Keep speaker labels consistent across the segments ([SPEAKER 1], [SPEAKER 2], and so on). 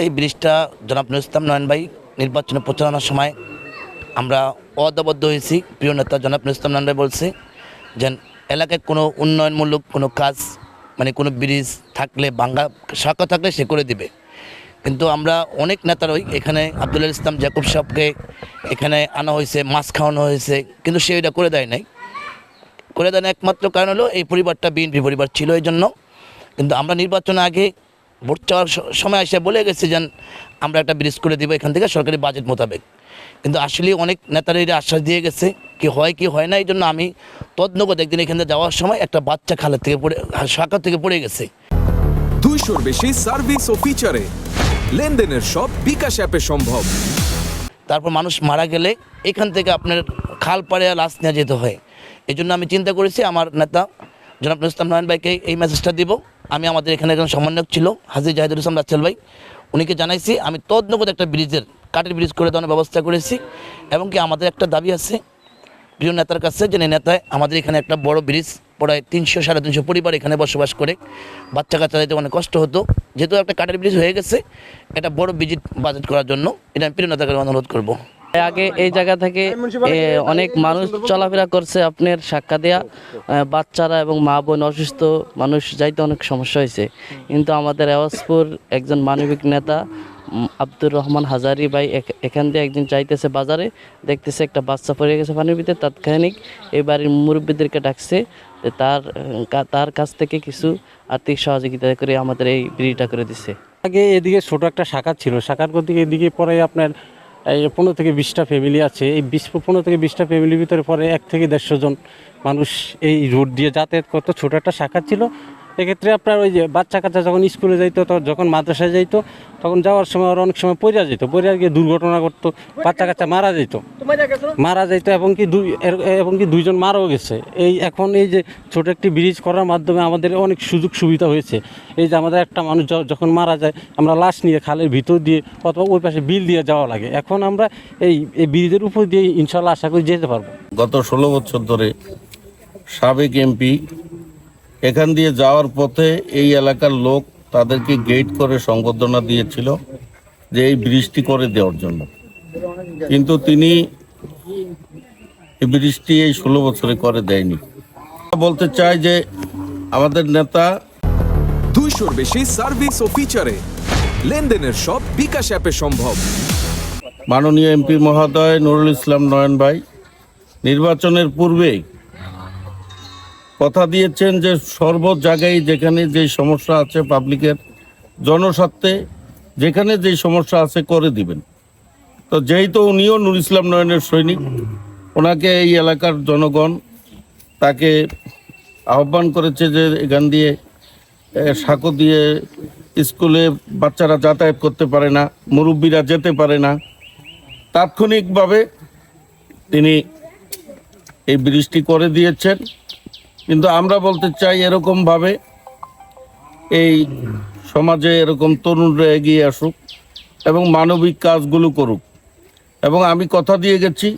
[SPEAKER 1] এই ব্রিজটা জনাব নুরুল ইসলাম নয়ন ভাই নির্বাচনে প্রচারণার সময় আমরা অদাবদ্ধ হয়েছি। প্রিয় নেতা জনাব নুরুল ইসলাম নয়ন ভাই বলছে যে এলাকায় কোনো উন্নয়নমূলক কোনো কাজ মানে কোনো ব্রিজ থাকলে ভাঙ্গা শাখা থাকলে সে করে দিবে। কিন্তু আমরা অনেক নেতারই এখানে আব্দুল ইসলাম জাকুব সাহেবকে এখানে আনা হয়েছে, মাছ খাওয়ানো হয়েছে, কিন্তু সে এটা করে দেয় নাই। করে দেয় না একমাত্র কারণ হলো এই পরিবারটা বিএনপি পরিবার ছিল এই জন্য। কিন্তু আমরা নির্বাচনের আগে ভোট চাওয়ার সময় এসে বলে গেছি যে আমরা একটা ব্রিজ করে দিব এখান থেকে সরকারি বাজেট মোতাবেক। কিন্তু আসলে অনেক নেতারা এটা আশ্বাস দিয়ে গেছে, কি হয় না। এই জন্য আমি তদনগত একদিন এখান থেকে যাওয়ার সময় একটা বাচ্চা খালের থেকে শাখা থেকে পড়ে গেছে।
[SPEAKER 2] 200-র বেশি সার্ভিস ও ফিচারে লেনদেনের সব বিকাশ অ্যাপে সম্ভব।
[SPEAKER 1] তারপর মানুষ মারা গেলে এখান থেকে আপনার খাল পাড়ে লাশ নিয়ে যেতে হয়। এই জন্য আমি চিন্তা করেছি আমার নেতা জনাব নুরুল ইসলাম নয়ন ভাইকে এই মেসেজটা দিব। আমি আমাদের এখানে একজন সমন্বয়ক ছিল হাজী জাহিদুল ইসলাম রাসেল ভাই, উনিকে জানাইছি আমি তদনগত একটা ব্রিজের কাঠের ব্রিজ করে দেওয়ার ব্যবস্থা করেছি। এবং কি আমাদের একটা দাবি আছে প্রিয় নেতার কাছে, যে নেতায় আমাদের এখানে একটা বড় ব্রিজ, প্রায় 300-350 পরিবার এখানে বসবাস করে, বাচ্চা কাচ্চা যেতে অনেক কষ্ট হতো। যেহেতু একটা কাঠের ব্রিজ হয়ে গেছে, এটা বড় ব্রিজ বাজেট করার জন্য এটা আমি প্রিয় নেতাকে অনুরোধ করব।
[SPEAKER 3] আগে এই জায়গা থেকে অনেক মানুষ চলাফেরা করছে, আপনার সাক্ষা দেয়া বাচ্চারা এবং মা বোন অসুস্থ মানুষ যাইতে অনেক সমস্যা হয়েছে। কিন্তু আমাদের আওয়াজপুর একজন মানবিক নেতা আব্দুর রহমান হাজারি ভাই এখান দিয়ে একদিন যাইতেছে বাজারে, দেখতেছে একটা বাচ্চা পড়ে গেছে পানির ভিতরে। তাৎক্ষণিক এই বাড়ির মুরব্বীদেরকে ডাকছে, তার কাছ থেকে কিছু আর্থিক সহযোগিতা করে আমাদের এই ব্রিজটা করে দিচ্ছে।
[SPEAKER 4] আগে এদিকে ছোট একটা শাখা ছিল, শাখার দিকে এদিকে পরে আপনার এই 15 থেকে 20টা ফ্যামিলি আছে। এই 15 থেকে 20টা ফ্যামিলির ভিতরে পরে 1 থেকে 150 জন মানুষ এই রোড দিয়ে যাতায়াত করতো। ছোট একটা শাখা ছিল। এক্ষেত্রে আপনার ওই যে বাচ্চা কাচ্চা যখন স্কুলে যাইতো, যখন মাদ্রাসায় যাইতো, তখন যাওয়ার সময় ওরা অনেক সময় পড়ে যেত, পড়ে গিয়ে দুর্ঘটনা করতো, বাচ্চা কাচ্চা মারা যেত এবং কি 2 জন মারাও গেছে। এখন এই যে ছোট একটি ব্রিজ করার মাধ্যমে আমাদের অনেক সুযোগ সুবিধা হয়েছে। এই যে আমাদের একটা মানুষ যখন মারা যায়, আমরা লাশ নিয়ে খালের ভিতর দিয়ে অথবা ওই পাশে বিল দিয়ে যাওয়া লাগে। এখন আমরা এই ব্রিজের উপর দিয়ে ইনশাল্লাহ আশা করি যেতে পারবো।
[SPEAKER 5] গত 16 বছর ধরে সাবেক এমপি এখান দিয়ে যাওয়ার পথে এই এলাকার লোক তাদেরকে গেট করে সংবর্ধনা দিয়েছিল যে এই ব্রিজটি করে দেওয়ার জন্য, কিন্তু তিনি এই ব্রিজটি এই 16 বছরে করে দেয়নি। বলতে চাই যে আমাদের নেতা
[SPEAKER 2] 200-র বেশি সার্ভিস ও ফিচারে লেনদেনের সব বিকাশ অ্যাপে সম্ভব।
[SPEAKER 5] মাননীয় এমপি মহোদয় নুরুল ইসলাম নয়ন ভাই নির্বাচনের পূর্বেই কথা দিয়েছেন যে সর্ব জায়গায় যেখানে যে সমস্যা আছে পাবলিকের জনস্বার্থে যেখানে যে সমস্যা আছে করে দিবেন। তো যেহেতু উনিও নুরুল ইসলাম নয়নের সৈনিক, ওনাকে এই এলাকার জনগণ তাকে আহ্বান করেছে যে এখান দিয়ে সাঁকো দিয়ে স্কুলে বাচ্চারা যাতায়াত করতে পারে না, মুরব্বীরা যেতে পারে না। তাৎক্ষণিকভাবে তিনি এই ব্রিজটি করে দিয়েছেন। কিন্তু আমরা বলতে চাই এরকমভাবে এই সমাজে এরকম তরুণরা এগিয়ে আসুক এবং মানবিক কাজগুলো করুক। এবং আমি কথা দিয়ে গেছি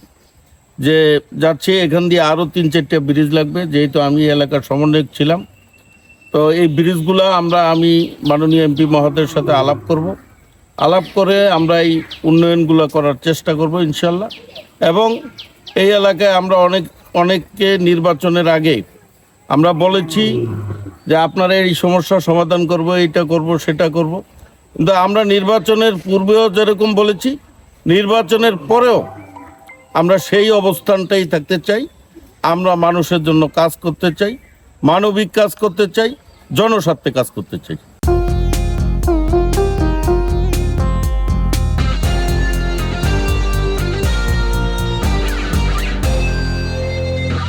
[SPEAKER 5] যে যাচ্ছে এখান দিয়ে আরও 3-4টা ব্রিজ লাগবে, যেহেতু আমি এলাকার সমন্বয়ক ছিলাম। তো এই ব্রিজগুলো আমি মাননীয় এমপি মহোদয়ের সাথে আলাপ করে আমরা এই উন্নয়নগুলো করার চেষ্টা করব ইনশাল্লাহ। এবং এই এলাকায় আমরা অনেককে নির্বাচনের আগে আমরা বলেছি যে আপনারা এই সমস্যার সমাধান করব, এইটা করব, সেটা করব। কিন্তু আমরা নির্বাচনের পূর্বেও যেরকম বলেছি, নির্বাচনের পরেও আমরা সেই অবস্থানটাই থাকতে চাই। আমরা মানুষের জন্য কাজ করতে চাই, মানবিক কাজ করতে চাই, জনস্বার্থে কাজ করতে চাই।